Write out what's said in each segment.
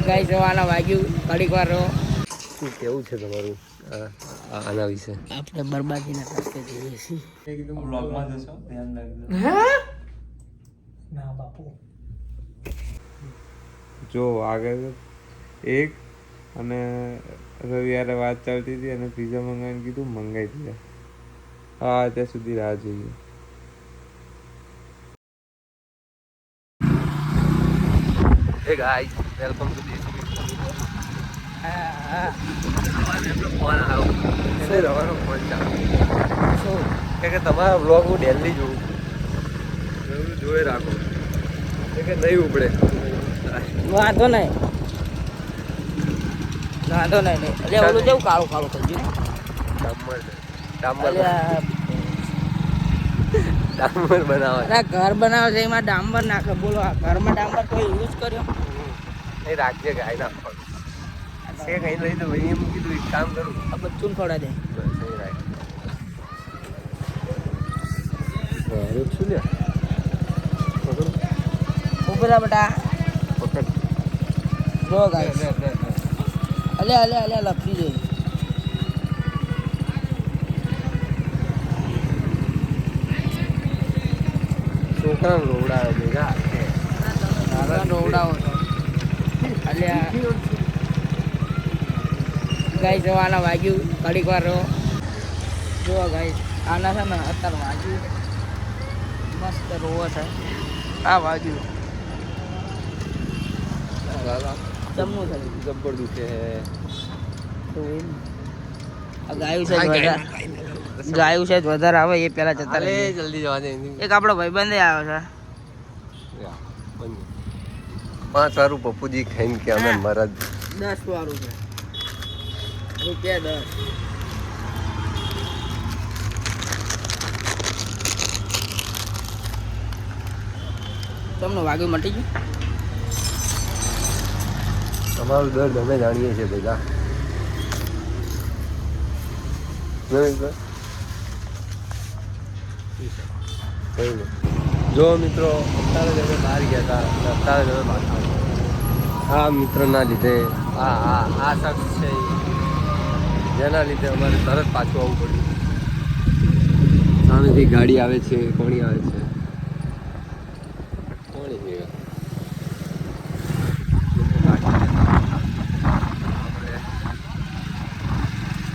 ગાય જવાના વાગ્યું ઘડીક વાર શું કેવું છે તમારું આના વિશે? આપણે બરબાદીના રસ્તે જઈએ છીએ. એકદમ વ્લોગમાં જશો, ધ્યાન રાખજો. ના બાપુ જો આગળ એક અને રવિવારે વાત ચાલતી હતી અને પિઝા મંગાવીને કીધું મંગાવી દીધા. હા ત્યાં સુધી રાહ જોઈએ. હે guys, welcome to this phone આવ્યો એટલે રવાનો ફોન ચાલુ કે તમારા બ્લોગ હું ડેલી જોઉં જોઈ રાખો કે નહીં ઉપડે. વાંધો નહીં એટલે ઓલું કેવું કાળું કાળું થઈ ગયું. ડામર બનાવે. અરે ઘર બનાવે છે એમાં ડાંબર નાખે. બોલો આ ઘરમાં ડાંબર કોઈ યુઝ કર્યો? એ રાખજે ગાય નાખો છે કઈ લઈ તો ભાઈ એમ કીધું એક કામ કરું આ બધું ખવડા દે. શું લે ઉભેલા બેટા પકડ જો ગાય અલે લપસી જઈ. છોકરા રોવડાવે ભેગા રોવડાવો અલ્યા ગાય જવાના વાગ્યું ઘડીક વાર જો ગાય આના છે ને અત્યારે વાગ્યું મસ્ત રોવો છે. આ વાગ્યું જમવું છે જબ્બર દુખે તો એમ ગાયું છે ગાયું છે વધારે આવે એ પેલા જતા રહે. જલ્દી જવા દે. એક આપણો ભાઈબંધ આવ્યો છે 5 વારું પપ્પુજી ખાઈને કે અમે મરદ 10 વાળું છે રૂપિયા 10. તમને વાગ્યું મટી ગયું? તમારું દર્દ અમે જાણીએ છીએ ભેગા. જો મિત્રો અત્યારે જ અમે બહાર ગયા હતા અત્યારે જ અમે પાછા આ મિત્રના લીધે આ શખ્સ છે જેના લીધે અમારે તરત પાછું આવવું પડ્યું. સામેથી ગાડી આવે છે. કોણી આવે છે? કોણી છે?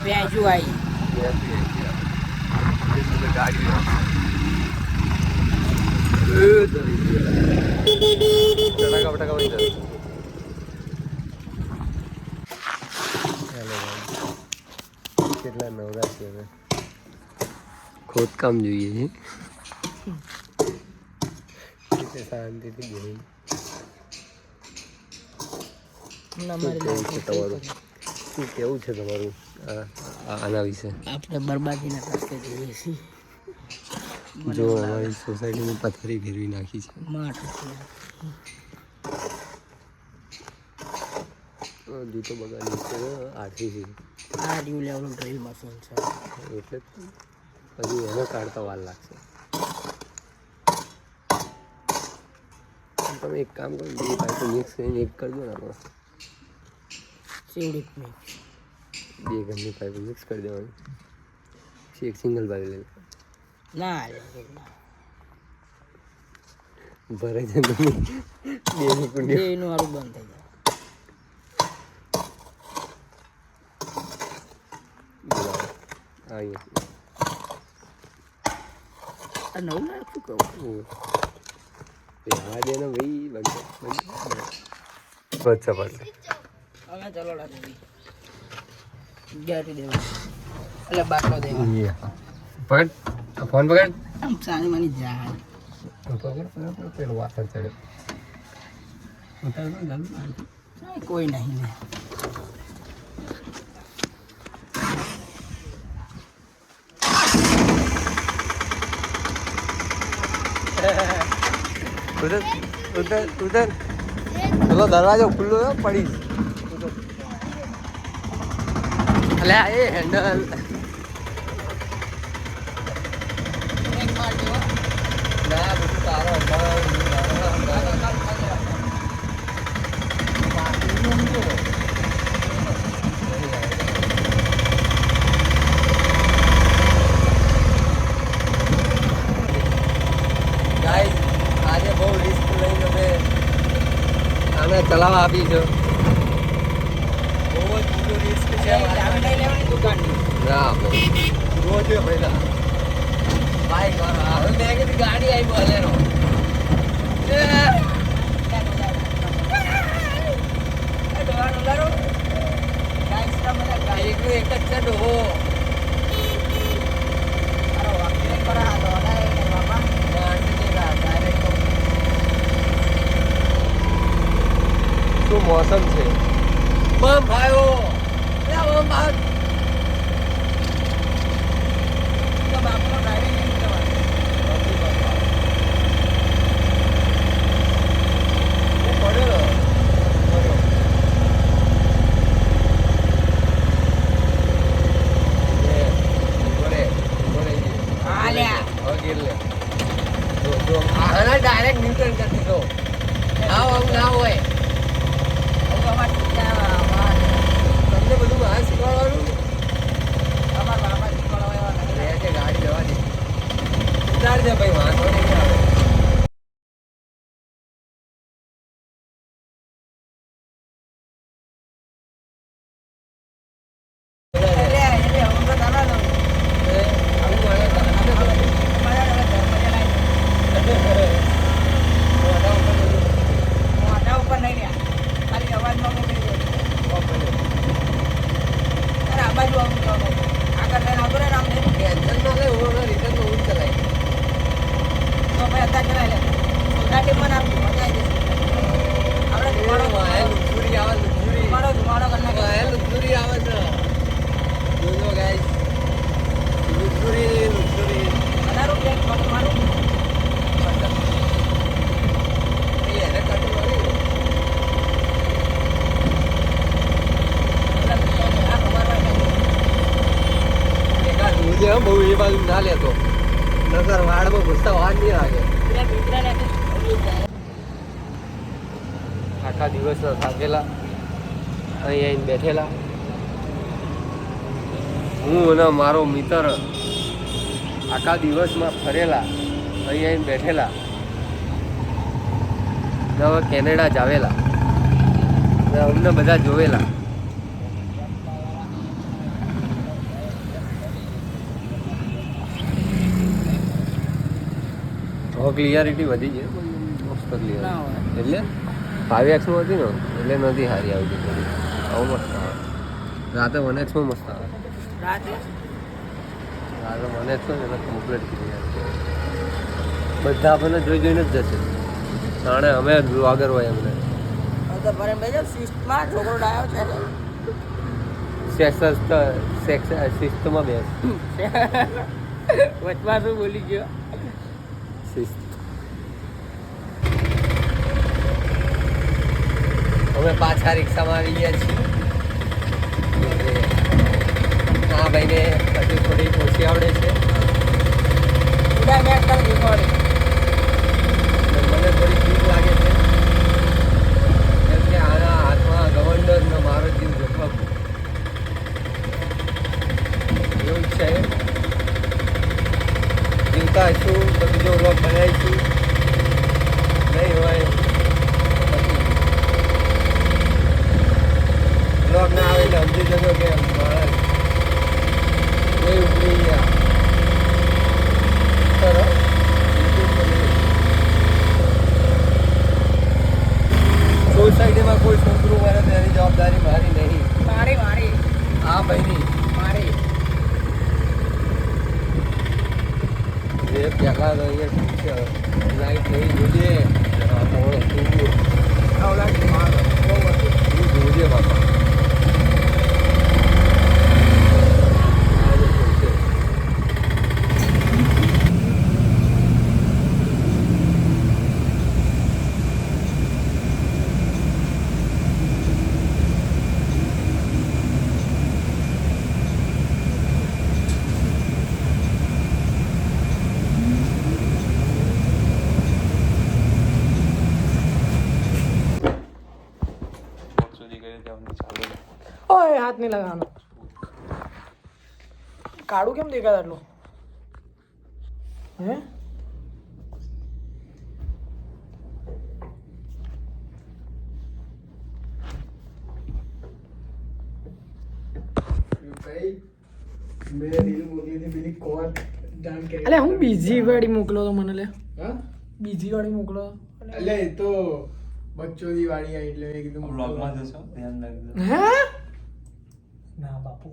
વ્યાજુ આવી ગાડી ચટાકા બટાકા વહી જાય. કેટલા નવરા છે હવે ખોદકામ જોઈએ છે શાંતિથી બોલી. શું કેવું છે તમારું આના વિશે? આપણે બરબાદીના રસ્તે જઈએ છીએ. જો અમારી સોસાયટીની પથ્થરી ફેરવી નાખી છે. જૂતો બગાડી છે આઠી છે. આ રહ્યું લેવલું ડ્રીલ મશીન છે એટલે હજી એને કાઢતા વાર લાગશે. તમે એક કામ કરો બે પાઇપો મિક્સ કરીને એક કરી દો ને આપણે ચીવડી મિક્સ બે ઘરની પાઇપો મિક્સ કરી દેવાની પછી એક સિંગલ પાઇપ લઈ ના ભરાઈ જાય તમે બેની કુંડી એનું વાળું બંધ થઈ જાય. આ નવું લાખ શું કહું યાદ એને ભાઈ બચ્ચા પડશે હવે ચલો ડાકી ગેટી દેવા એટલે બાટલો દેવા પકડ ફોન પકડ આમ સારી માની જા પેલો વાસણ ચડ્યો કોઈ નહીં ને ઉધર ઉધર ઉધર પેલો દરવાજો ખુલ્લો પડી અલે એ હેન્ડલ ના બધું તારો આને ચલાવવા આપી છે બહુ જ મોટું રિસ્ક છે ચાવી લઈ લેવાની દુકાનની. ના ભાઈ રોજ પહેલા બાઈક વાળા હવે મેં કીધું ગાડી આવી બોલેરો ડોહાનું લારો. ગાઈસ ના બધા ગાઈ. એકનું એક જ છે ડોહો અરે વાકી પર આ દોડા એ બાપા. શું મોસમ છે બમ ભાઈઓ બમ ભાઈ તો બાપુનો ડ્રાઇવિંગ નહીં કરવાનું. ડાયરેક્ટ ન્યૂટન કરી દીધો આવું ના હોય હવે અમારે તમને બધું મારે શીખવાડવાનું અમારા બાપા શીખવાડવા એવા નથી. લે છે ગાડી જવા દે ઉતારજે ભાઈ વાંધો નહીં આવે એટલે હું તો તારા લઉં. મારા હવે ધર્મ જણાય. મોઢા ઉપર નહીં રહ્યા. ખાલી અવાજમાં મોકલી દો. અરે આ બાજુ આવું તો આગળ લઈને આવતો રહે ને આમ નહીં. ટેન્શન ના લે રિટર્ન તો હું જ ચલાવી તો ભાઈ અત્યારે ચલાવી લે. સોસાયટી પણ આપી મજા આવી જશે. આપણે લુખુરી આવે લુખુરી ધુમાડો કરી નાખીએ. લુખુરી આવે છે જોજો ગાઈસ લુખુરી અઢાર રૂપિયા એક મારું. એને કટ મારી એકાદ મુજે બહુ એ બાજુ ના લેતો નગર વાડમાં ઘૂસતા વાર નહીં લાગે આખા દિવસના થાકેલા અહીં આવીને બેઠેલા હું અને મારો મિત્ર આખા દિવસમાં ફરેલા અહીં આવીને બેઠેલા ને હવે કેનેડા જાવેલા ને અમને બધા જોવેલા હવે ક્લિયરિટી વધી છે મસ્ત ક્લિયર ના હોય. એટલે 5x હતી ને એટલે નથી સારી આવતી થોડી આવું મસ્ત આવે રાતે 1x મસ્ત આવે રાતે રાતે 1x એટલે કમ્પ્લીટ ક્લિયર બધા આપણને જોઈ જોઈને જ જશે જાણે અમે બ્લોગર હોય એમને તો ભરે બેજો શિસ્તમાં છોકરો ડાયો છે. શિસ્તમાં બેસ વચમાં શું બોલી ગયો. શિસ્ત અમે પાછા રિક્ષામાં આવી ગયા છીએ આ ભાઈને હજુ થોડી ઓછી આવડે છે ઉડા મેં તને શીખવાડી. મને થોડી બીક લાગે છે કેમ કે આના હાથમાં ગવર્નર ને મારો જીવ જોખમ એવું જ છે જીવતા હશું તો બીજો વ્લોગ બનાવીશું નહીં હોય વ્લોગ ના આવે એટલે સમજી જજો કે માણસ કોઈ ઉતરી ગયા ચલો સોસાયટીમાં કોઈ છોકરું મળે તેની જવાબદારી મારી નહીં મારી આ ભાઈની મારી એ પહેલાં તો અહીંયા લાઈટ નહીં જોઈએ આવલાડ મારો બહુ હતું. જોજે બાપા ઓય હાથ નહીં લગાવવાનો. કાળું કેમ દેખાય આટલું હે? અલે હું બીજી વાળી મોકલો તો મને લે બીજી વાળી મોકલો એટલે એ તો બચ્ચોની વાળી આવી એટલે મેં કીધું બ્લોગમાં જશો ધ્યાન રાખજો હે ના બાપુ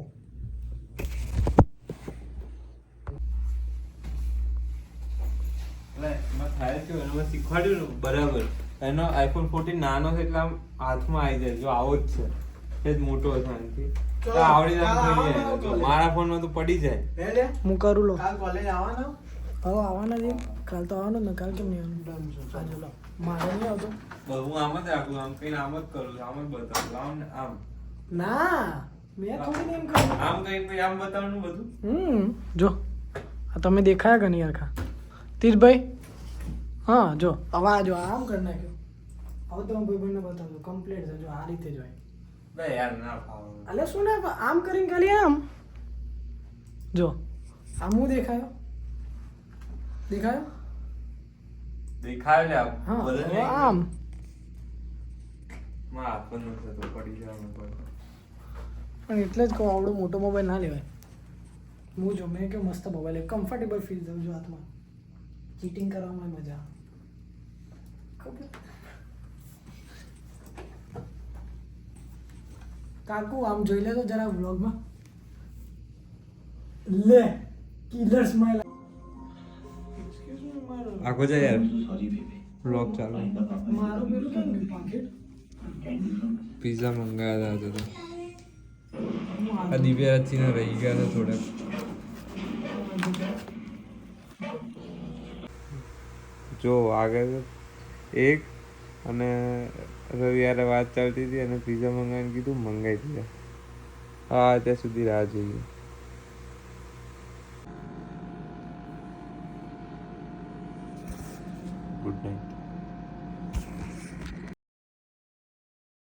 એટલે એમાં થાય કેવું એમાં શીખવાડ્યું ને બરાબર એનો આઈફોન 14 નાનો છે એટલે આમ હાથમાં આવી જાય જો આવો જ છે એ જ મોટો છે આનાથી તો આવડી જાય થઈ જાય જો મારા ફોનમાં તો પડી જાય હું કરું લો કાલ કોલેજ આવવાનો હવે આવવાના છે કાલ તો આવવાનો ને કાલ કેમ નહીં આવવાનું આજે લો મારે નહીં આવતો હું આમ જ રાખું આમ કઈ આમ જ કરું છું, આમ જ બતાવું આમ ને આમ ના મેં થોડી એમ કર્યું આમ કઈ પછી આમ બતાવવાનું બધું જો આ તમે દેખાયા કે નહીં યાર તીરભાઈ હા જો હવે આ જો આમ કરી નાખ્યો હવે તમે ભાઈબંધને બતાવજો કમ્પ્લીટ છે જો આ રીતે જ હોય બે યાર ના ફાવે અલે શું ને આમ કરીને ખાલી આમ જો આમ હું દેખાયો દેખાયો દેખાય લે આમ હા બધે હવે આમ માં હાથ પણ નથી થતો પડી જવાનું પણ પણ એટલે જ કહું આવડો મોટો મોબાઈલ ના લેવાય હું જો મેં કે મસ્ત મોબાઈલ કમ્ફર્ટેબલ ફીલ થયું જો હાથમાં ચીટિંગ કરવામાં મજા ખબર કાકુ આમ જોઈ લે તો જરા વ્લોગમાં લે કિલર સ્માઈલ આખો જાય યાર બ્લોગ ચાલુ મારું પેલું કેમ ગયું પાકેટ પિઝા મંગાવ્યા હતા તો આ દિવ્યારાજથી રહી ગયા હતા થોડાક જો આગળ એક અને રવિવારે વાત ચાલતી હતી અને પિઝા મંગાવીને કીધું મંગાવી દીધા હા ત્યાં સુધી રાહ જોઈએ ગુડ નાઇટ